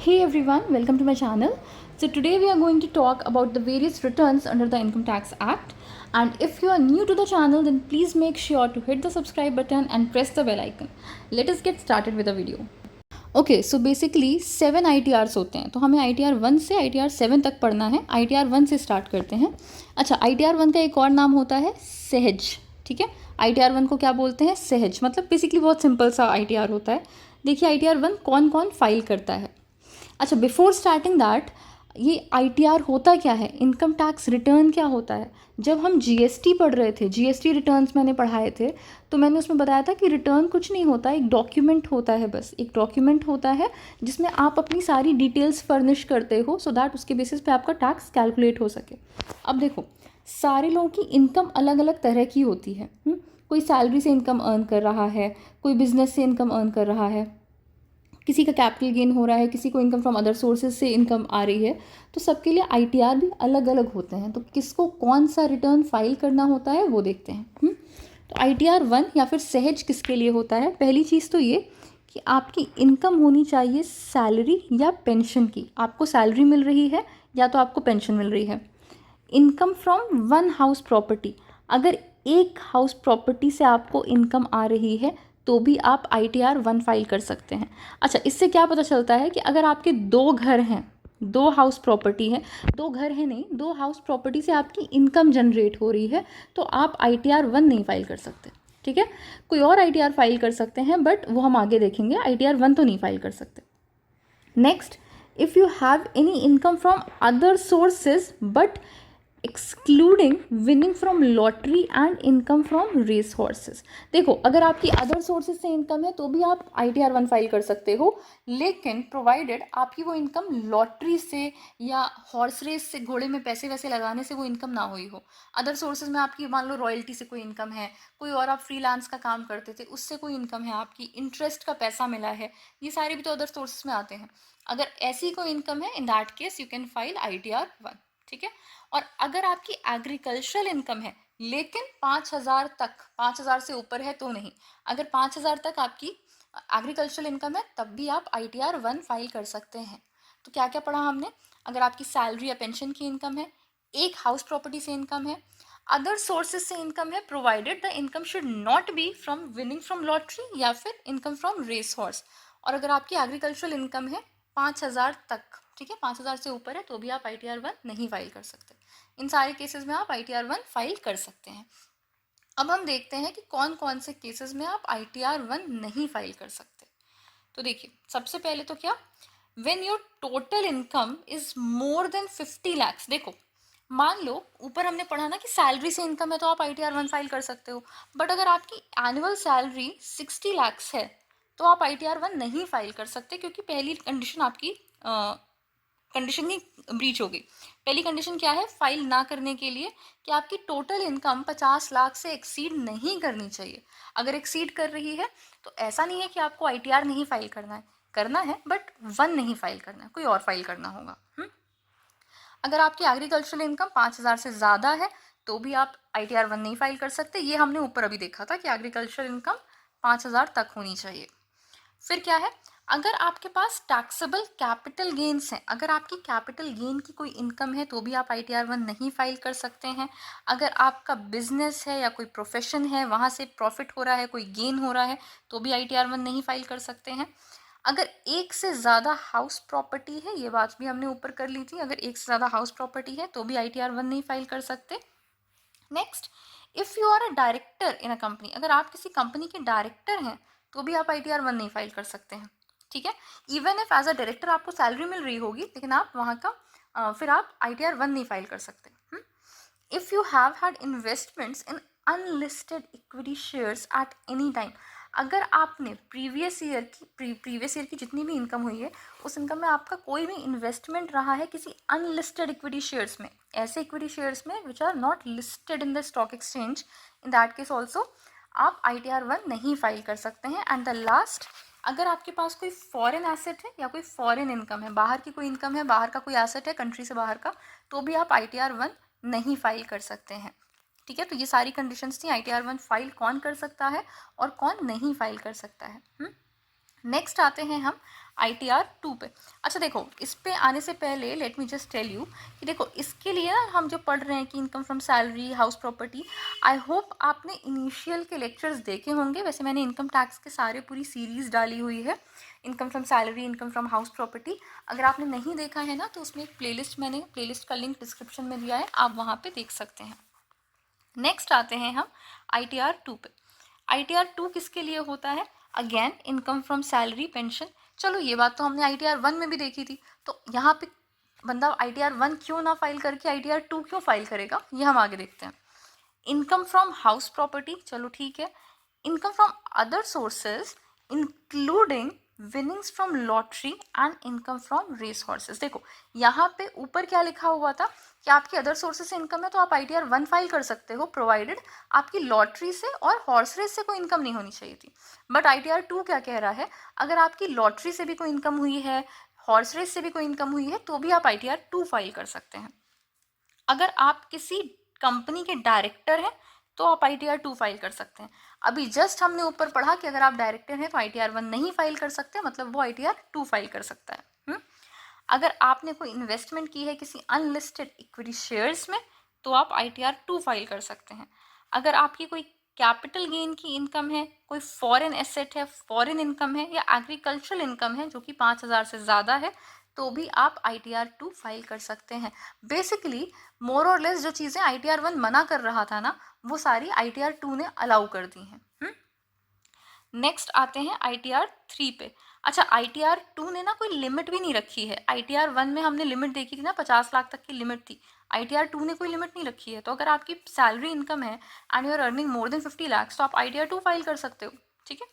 Hey everyone, welcome to my channel. So today we are going to talk about the various returns under the Income Tax Act. And if you are new to the channel, then please make sure to hit the subscribe button and press the bell icon. Let us get started with the video. Okay so basically 7 ITRs होते हैं, तो हमें ITR 1 से ITR 7 तक पढ़ना है. ITR 1 से start करते हैं. अच्छा, ITR 1 का एक और नाम होता है सहज. ठीक है, ITR 1 को क्या बोलते हैं? सहज. मतलब बेसिकली बहुत सिंपल सा ITR होता है. देखिए ITR 1 कौन कौन फाइल करता है. अच्छा, बिफोर स्टार्टिंग दैट, ये ITR होता क्या है, इनकम टैक्स रिटर्न क्या होता है. जब हम GST पढ़ रहे थे, GST रिटर्न्स मैंने पढ़ाए थे, तो मैंने उसमें बताया था कि रिटर्न कुछ नहीं होता, एक डॉक्यूमेंट होता है. बस एक डॉक्यूमेंट होता है जिसमें आप अपनी सारी डिटेल्स फर्निश करते हो सो दैट उसके बेसिस पे आपका टैक्स कैलकुलेट हो सके. अब देखो, सारे लोगों की इनकम अलग अलग तरह की होती है. कोई सैलरी से इनकम अर्न कर रहा है, कोई बिजनेस से इनकम अर्न कर रहा है, किसी का कैपिटल गेन हो रहा है, किसी को इनकम फ्रॉम अदर सोर्सेज से इनकम आ रही है. तो सबके लिए ITR भी अलग अलग होते हैं. तो किसको कौन सा रिटर्न फाइल करना होता है वो देखते हैं. तो ITR 1 या फिर सहज किसके लिए होता है? पहली चीज़ तो ये कि आपकी इनकम होनी चाहिए सैलरी या पेंशन की. आपको सैलरी मिल रही है या तो आपको पेंशन मिल रही है. Income from one house property, अगर एक हाउस प्रॉपर्टी से आपको इनकम आ रही है तो भी आप ITR 1 फाइल कर सकते हैं. अच्छा, इससे क्या पता चलता है कि अगर आपके 2 घर हैं, 2 हाउस प्रॉपर्टी है, 2 घर हैं नहीं, 2 हाउस प्रॉपर्टी से आपकी इनकम जनरेट हो रही है, तो आप ITR 1 नहीं फाइल कर सकते. ठीक है, कोई और ITR फाइल कर सकते हैं, बट वो हम आगे देखेंगे. ITR 1 तो नहीं फाइल कर सकते. Next, if you have any income from other sources but excluding winning from lottery and income from race horses. देखो, अगर आपकी अदर सोर्सेज से इनकम है तो भी आप ITR 1 फाइल कर सकते हो, लेकिन प्रोवाइडेड आपकी वो इनकम लॉटरी से या हॉर्स रेस से, घोड़े में पैसे वैसे लगाने से वो इनकम ना हुई हो. अदर सोर्सेज में आपकी मान लो रॉयल्टी से कोई इनकम है, कोई और आप फ्रीलांस का काम करते थे उससे कोई इनकम है, आपकी इंटरेस्ट का पैसा मिला है, ये सारे भी तो अदर सोर्सेज में आते हैं. अगर ऐसी कोई इनकम है, इन that case you can file ITR 1. ठीक है. और अगर आपकी एग्रीकल्चरल इनकम है लेकिन 5,000 तक, 5,000 से ऊपर है तो नहीं, अगर 5,000 तक आपकी एग्रीकल्चरल इनकम है तब भी आप ITR 1 फाइल कर सकते हैं. तो क्या क्या पढ़ा हमने? अगर आपकी सैलरी या पेंशन की इनकम है, एक हाउस प्रॉपर्टी से इनकम है, अदर सोर्सेज से इनकम है, provided the income should not be from winning from lottery या फिर इनकम फ्रॉम रेस हॉर्स. और अगर आपकी एग्रीकल्चरल इनकम है 5,000 तक, ठीक है, 5,000 से ऊपर है, तो भी आप ITR 1 नहीं फाइल कर सकते. इन सारे केसेस में आप ITR 1 फाइल कर सकते हैं. अब हम देखते हैं कि कौन कौन से केसेस में आप ITR 1 नहीं फाइल कर सकते. तो देखिए, सबसे पहले तो क्या, when your total income is more than 50 lakhs. देखो, मान लो ऊपर हमने पढ़ा ना कि सैलरी से इनकम है तो आप ITR 1 फाइल कर सकते हो, बट अगर आपकी एनुअल सैलरी 60 lakhs है तो आप ITR 1 नहीं फाइल कर सकते, क्योंकि पहली कंडीशन आपकी कंडीशन की ब्रीच हो गई. पहली कंडीशन क्या है फाइल ना करने के लिए? कि आपकी टोटल इनकम 50 लाख से एक्सीड नहीं करनी चाहिए. अगर एक्सीड कर रही है तो ऐसा नहीं है कि आपको ITR नहीं फाइल करना है बट 1 नहीं फाइल करना है, कोई और फाइल करना होगा. अगर आपकी एग्रीकल्चरल इनकम 5,000 से ज़्यादा है तो भी आप ITR 1 नहीं फाइल कर सकते. ये हमने ऊपर अभी देखा था कि एग्रीकल्चरल इनकम 5,000 तक होनी चाहिए. फिर क्या है, अगर आपके पास टैक्सेबल कैपिटल गेन्स हैं, अगर आपकी कैपिटल गेन की कोई इनकम है तो भी आप ITR 1 नहीं फाइल कर सकते हैं. अगर आपका बिजनेस है या कोई प्रोफेशन है, वहाँ से प्रॉफिट हो रहा है, कोई गेन हो रहा है, तो भी ITR 1 नहीं फाइल कर सकते हैं. अगर एक से ज़्यादा हाउस प्रॉपर्टी है, ये बात भी हमने ऊपर कर ली थी, अगर एक से ज़्यादा हाउस प्रॉपर्टी है तो भी ITR 1 नहीं फाइल कर सकते. Next, if you are a director in a company, अगर आप किसी कंपनी के डायरेक्टर हैं तो भी आप ITR 1 नहीं फाइल कर सकते हैं. ठीक है, even if as a director आपको सैलरी मिल रही होगी, लेकिन आप वहाँ का फिर आप ITR 1 नहीं फाइल कर सकते. If you have had investments in unlisted equity shares at any time, अगर आपने प्रीवियस ईयर की जितनी भी इनकम हुई है उस इनकम में आपका कोई भी इन्वेस्टमेंट रहा है किसी अनलिस्टेड इक्विटी शेयर्स में, ऐसे इक्विटी शेयर्स में which are not listed in the stock exchange, in that case also आप ITR 1 नहीं फाइल कर सकते हैं. एंड द लास्ट, अगर आपके पास कोई फॉरेन एसेट है या कोई फॉरेन इनकम है, बाहर की कोई इनकम है, बाहर का कोई एसेट है कंट्री से बाहर का, तो भी आप ITR 1 नहीं फाइल कर सकते हैं. ठीक है, तो ये सारी कंडीशंस थी ITR 1 फाइल कौन कर सकता है और कौन नहीं फाइल कर सकता है. नेक्स्ट आते हैं हम ITR 2 पे। अच्छा देखो, इस पे आने से पहले let me just tell you कि देखो इसके लिए ना हम जो पढ़ रहे हैं कि income from salary, house property, I hope आपने इनिशियल के लेक्चर्स देखे होंगे। वैसे मैंने इनकम टैक्स के सारे पूरी सीरीज़ डाली हुई है, income from salary, income from house property. अगर आपने नहीं देखा है ना तो उसमें एक प्लेलिस्ट का लिंक डिस्क्रिप्शन में दिया है, आप वहाँ पे देख सकते हैं। नेक्स्ट आते हैं हम ITR 2 पे। ITR 2 किसके लिए होता है? Again income from salary, pension. चलो ये बात तो हमने ITR 1 में भी देखी थी, तो यहाँ पे बंदा ITR 1 क्यों ना फाइल करके ITR 2 क्यों फाइल करेगा, ये हम आगे देखते हैं। इनकम फ्रॉम हाउस प्रॉपर्टी, चलो ठीक है। Income from other sources including winnings from lottery and income from race horses. देखो यहाँ पे ऊपर क्या लिखा हुआ था कि आपकी अदर सोर्सेज से इनकम है तो आप ITR 1 फाइल कर सकते हो, प्रोवाइडेड आपकी लॉटरी से और हॉर्स रेस से कोई इनकम नहीं होनी चाहिए थी। बट ITR 2 क्या कह रहा है, अगर आपकी लॉटरी से भी कोई इनकम हुई है, हॉर्स रेस से भी कोई इनकम हुई है, तो भी आप ITR 2 फाइल कर सकते हैं। अगर आप किसी कंपनी के डायरेक्टर हैं तो आप ITR 2 फाइल कर सकते हैं। अभी जस्ट हमने ऊपर पढ़ा कि अगर आप डायरेक्टर हैं तो ITR 1 नहीं फाइल कर सकते, मतलब वो ITR 2 फाइल कर सकता है। अगर आपने कोई इन्वेस्टमेंट की है किसी अनलिस्टेड इक्विटी शेयर्स में तो आप ITR 2 फाइल कर सकते हैं। अगर आपकी कोई कैपिटल गेन की इनकम है, कोई फॉरेन एसेट है, फॉरेन इनकम है, या एग्रीकल्चरल इनकम है जो कि 5,000 से ज़्यादा है, तो भी आप ITR 2 फाइल कर सकते हैं। बेसिकली मोर और लेस जो चीज़ें ITR 1 मना कर रहा था ना, वो सारी ITR 2 ने अलाउ कर दी हैं। नेक्स्ट आते हैं ITR 3 पे। अच्छा ITR 2 ने ना कोई लिमिट भी नहीं रखी है। ITR 1 में हमने लिमिट देखी थी ना, 50 लाख तक की लिमिट थी। ITR 2 ने कोई लिमिट नहीं रखी है, तो अगर आपकी सैलरी इनकम है and you are earning more than 50 lakh तो आप ITR 2 फाइल कर सकते हो, ठीक है।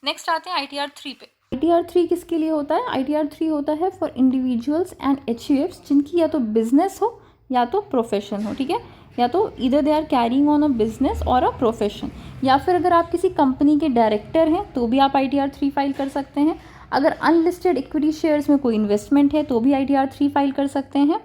नेक्स्ट आते हैं ITR 3 पे। ITR 3 किसके लिए होता है? ITR 3 होता है फॉर इंडिविजुअल्स एंड HUFs जिनकी या तो बिजनेस हो या तो प्रोफेशन हो, ठीक है। या तो इधर they are carrying on a business और अ प्रोफेशन, या फिर अगर आप किसी कंपनी के डायरेक्टर हैं तो भी आप ITR 3 फाइल कर सकते हैं। अगर अनलिस्टेड इक्विटी शेयर्स में कोई इन्वेस्टमेंट है तो भी ITR 3 फाइल कर सकते हैं।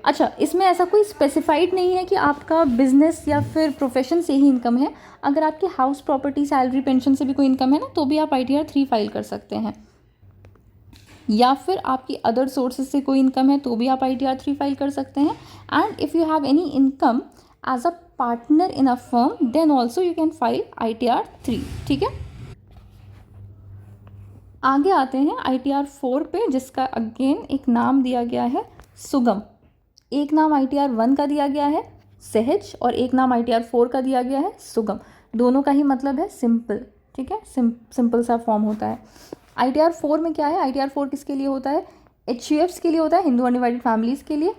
अच्छा, इसमें ऐसा कोई स्पेसिफाइड नहीं है कि आपका बिजनेस या फिर प्रोफेशन से ही इनकम है। अगर आपके हाउस प्रॉपर्टी, सैलरी, पेंशन से भी कोई इनकम है ना तो भी आप ITR 3 फाइल कर सकते हैं। या फिर आपकी अदर सोर्सेज से कोई इनकम है तो भी आप ITR 3 फाइल कर सकते हैं। And if you have any income as a partner in a firm then also you can file ITR 3, ठीक है। आगे आते हैं ITR 4 पे, जिसका अगेन एक नाम दिया गया है सुगम। एक नाम ITR 1 का दिया गया है सहज और एक नाम ITR 4 का दिया गया है सुगम। दोनों का ही मतलब है सिंपल, ठीक है, सिंपल सा फॉर्म होता है। ITR 4 में क्या है? ITR 4 किसके लिए होता है? HUFs के लिए होता है, हिंदू अनडिवाइडेड फैमिलीज़ के लिए,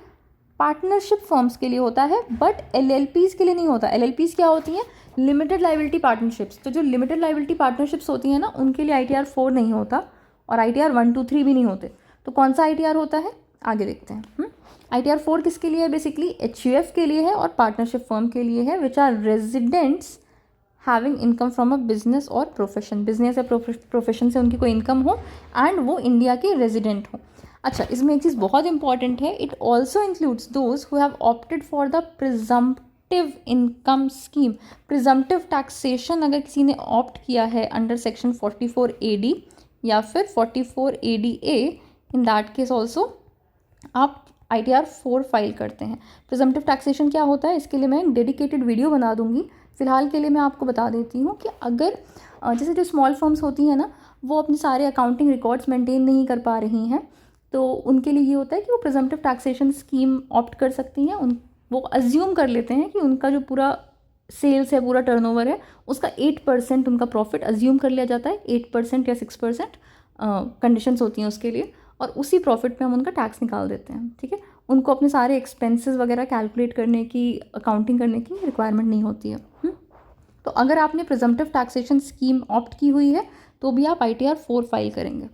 पार्टनरशिप फर्म्स के लिए होता है, बट LLPs के लिए नहीं होता। LLPs क्या होती हैं? Limited liability partnerships. तो जो लिमिटेड लाइबिलिटी पार्टनरशिप्स होती हैं ना, उनके लिए ITR 4 नहीं होता और ITR 1, 2, 3 भी नहीं होते। तो कौन सा ITR होता है, आगे देखते हैं। ITR 4 किसके लिए है? बेसिकली HUF के लिए है और पार्टनरशिप फर्म के लिए है, which are residents having income from a business और प्रोफेशन। बिजनेस या प्रोफेशन से उनकी कोई इनकम हो एंड वो इंडिया के रेजिडेंट हो। अच्छा, इसमें एक चीज़ बहुत इंपॉर्टेंट है, it also includes those who have opted for the presumptive income scheme. Presumptive taxation अगर किसी ने ऑप्ट किया है अंडर सेक्शन 44 AD या फिर 44 ADA, in that case also आप ITR 4 फाइल करते हैं। प्रिजम्पटिव टैक्सेशन क्या होता है, इसके लिए मैं एक डेडिकेटेड वीडियो बना दूंगी। फिलहाल के लिए मैं आपको बता देती हूँ कि अगर जैसे जो स्मॉल फर्म्स होती हैं ना, वो अपने सारे अकाउंटिंग रिकॉर्ड्स मेंटेन नहीं कर पा रही हैं, तो उनके लिए ये होता है कि वो प्रिजम्पटिव टैक्सेशन स्कीम ऑप्ट कर सकती हैं। वो अज्यूम कर लेते हैं कि उनका जो पूरा सेल्स है, पूरा टर्नओवर है, उसका 8% उनका प्रॉफिट अज्यूम कर लिया जाता है। 8% या 6% कंडीशंस होती हैं उसके लिए, और उसी प्रॉफिट पे हम उनका टैक्स निकाल देते हैं, ठीक है। उनको अपने सारे एक्सपेंसेस वगैरह कैलकुलेट करने की, अकाउंटिंग करने की रिक्वायरमेंट नहीं होती है। तो अगर आपने प्रिजम्पटिव टैक्सेशन स्कीम ऑप्ट की हुई है तो भी आप ITR 4 फाइल करेंगे।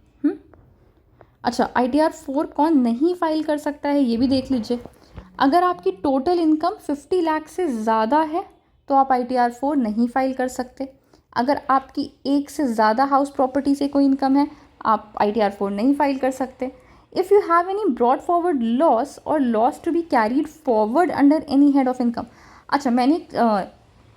अच्छा, ITR 4 कौन नहीं फाइल कर सकता है ये भी देख लीजिए। अगर आपकी टोटल इनकम 50 लाख से ज़्यादा है तो आप ITR 4 नहीं फाइल कर सकते। अगर आपकी एक से ज़्यादा हाउस प्रॉपर्टी से कोई इनकम है, आप ITR 4 नहीं फाइल कर सकते। If you have any brought forward loss और loss to be carried forward under any head of income. अच्छा, मैंने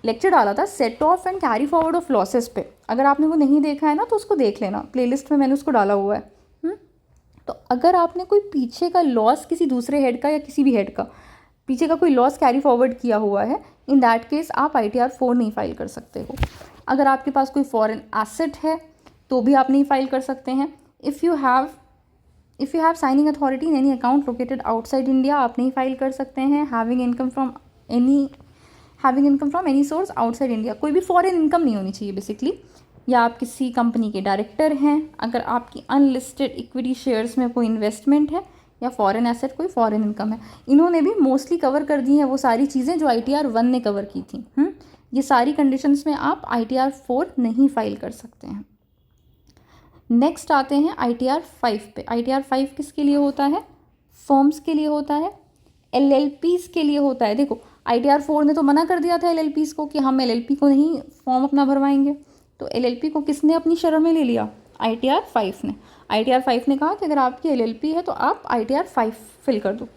लेक्चर डाला था set off and carry forward of losses पे, अगर आपने वो नहीं देखा है ना तो उसको देख लेना, प्लेलिस्ट में मैंने उसको डाला हुआ है। तो अगर आपने कोई पीछे का लॉस किसी दूसरे हेड का या किसी भी हेड का पीछे का कोई लॉस कैरी फॉरवर्ड किया हुआ है, इन दैट केस आप ITR 4 नहीं फाइल कर सकते हो। अगर आपके पास कोई फॉरेन एसेट है तो भी आप नहीं फाइल कर सकते हैं। If you have signing authority in any account located outside India, आप नहीं फाइल कर सकते हैं। Having income from any source outside India, कोई भी फॉरेन इनकम नहीं होनी चाहिए बेसिकली। या आप किसी कंपनी के डायरेक्टर हैं, अगर आपकी अनलिस्टेड इक्विटी शेयर्स में कोई इन्वेस्टमेंट है, या फॉरेन एसेट कोई फॉरेन इनकम है। इन्होंने भी मोस्टली कवर कर दी हैं वो सारी चीज़ें जो ITR 1 ने कवर की थी। ये सारी कंडीशंस में आप ITR 4 नहीं फाइल कर सकते हैं। नेक्स्ट आते हैं ITR 5 पे। ITR 5 किसके लिए होता है? फर्म्स के लिए होता है, LLPs के लिए होता है। देखो ITR 4 ने तो मना कर दिया था LLPs को कि हम LLP को नहीं फॉर्म अपना भरवाएंगे, तो LLP को किसने अपनी शरण में ले लिया? ITR 5 ने। ITR 5 ने कहा कि अगर आपकी LLP है तो आप ITR 5 फिल कर दो।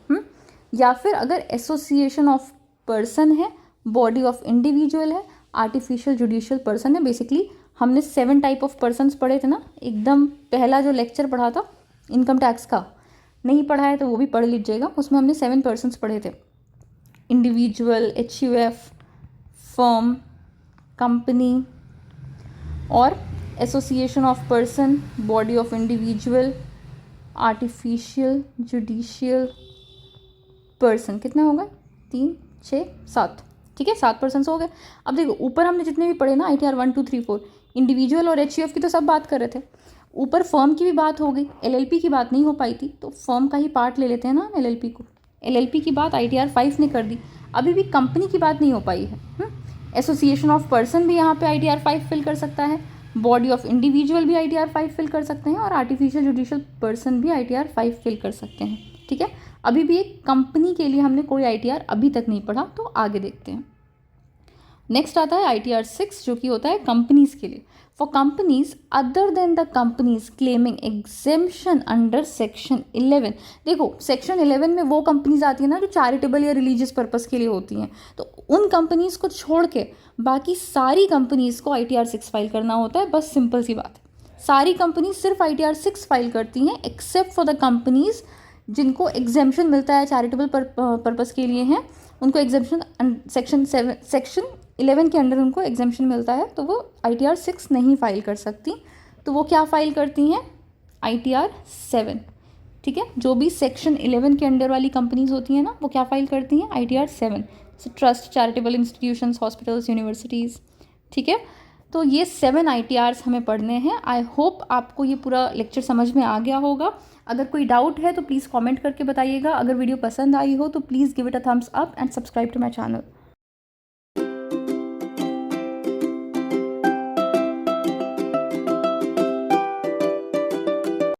या फिर अगर एसोसिएशन ऑफ पर्सन है, बॉडी ऑफ इंडिविजुअल है, आर्टिफिशियल जुडिशियल पर्सन है। बेसिकली हमने 7 टाइप ऑफ पर्सन्स पढ़े थे ना, एकदम पहला जो लेक्चर पढ़ा था इनकम टैक्स का, नहीं पढ़ा है तो वो भी पढ़ लीजिएगा। उसमें हमने 7 पर्सन्स पढ़े थे, इंडिविजुअल, HUF, फर्म, कंपनी और association of person, body of individual, artificial judicial person. कितना होगा? 3, 6, 7। ठीक है, 7 पर्सन्स हो गए। अब देखो ऊपर हमने जितने भी पढ़े ना ITR 1, 2, 3, 4, इंडिविजुअल और HUF की तो सब बात कर रहे थे। ऊपर फर्म की भी बात हो गई, LLP की बात नहीं हो पाई थी, तो फर्म का ही पार्ट ले लेते हैं ना LLP को। LLP की बात ITR 5 ने कर दी। अभी भी कंपनी की बात नहीं हो पाई है। एसोसिएशन ऑफ पर्सन भी यहाँ पे ITR 5 फिल कर सकता है, बॉडी ऑफ इंडिविजुअल भी ITR 5 फिल कर सकते हैं, और आर्टिफिशियल जुडिशियल पर्सन भी ITR 5 फिल कर सकते हैं। ठीक है, अभी भी एक कंपनी के लिए हमने कोई ITR अभी तक नहीं पढ़ा, तो आगे देखते हैं। नेक्स्ट आता है ITR 6, जो कि होता है कंपनीज के लिए। For companies other than the companies claiming exemption under section 11। देखो सेक्शन 11 में वो कंपनीज आती है ना जो चैरिटेबल या रिलीजियस पर्पस के लिए होती हैं, तो उन कंपनीज को छोड़ के बाकी सारी कंपनीज को ITR 6 फाइल करना होता है। बस सिंपल सी बात है, सारी कंपनीज सिर्फ ITR 6 फाइल करती हैं एक्सेप्ट फॉर द कंपनीज जिनको एग्जेम्पशन मिलता है चैरिटेबल पर्पस के लिए हैं, उनको एग्जेम्पशन सेक्शन 11 के अंडर उनको एग्जेम्पशन मिलता है, तो वो ITR 6 नहीं फाइल कर सकती। तो वो क्या फाइल करती हैं? ITR 7। ठीक है, जो भी सेक्शन 11 के अंडर वाली कंपनीज होती हैं ना, वो क्या फाइल करती हैं? ITR 7। Trust, charitable institutions, hospitals, universities. ठीक है, तो ये 7 ITRs हमें पढ़ने हैं। आई होप आपको ये पूरा लेक्चर समझ में आ गया होगा। अगर कोई डाउट है तो प्लीज़ कमेंट करके बताइएगा। अगर वीडियो पसंद आई हो तो please give it a thumbs up and subscribe to my channel.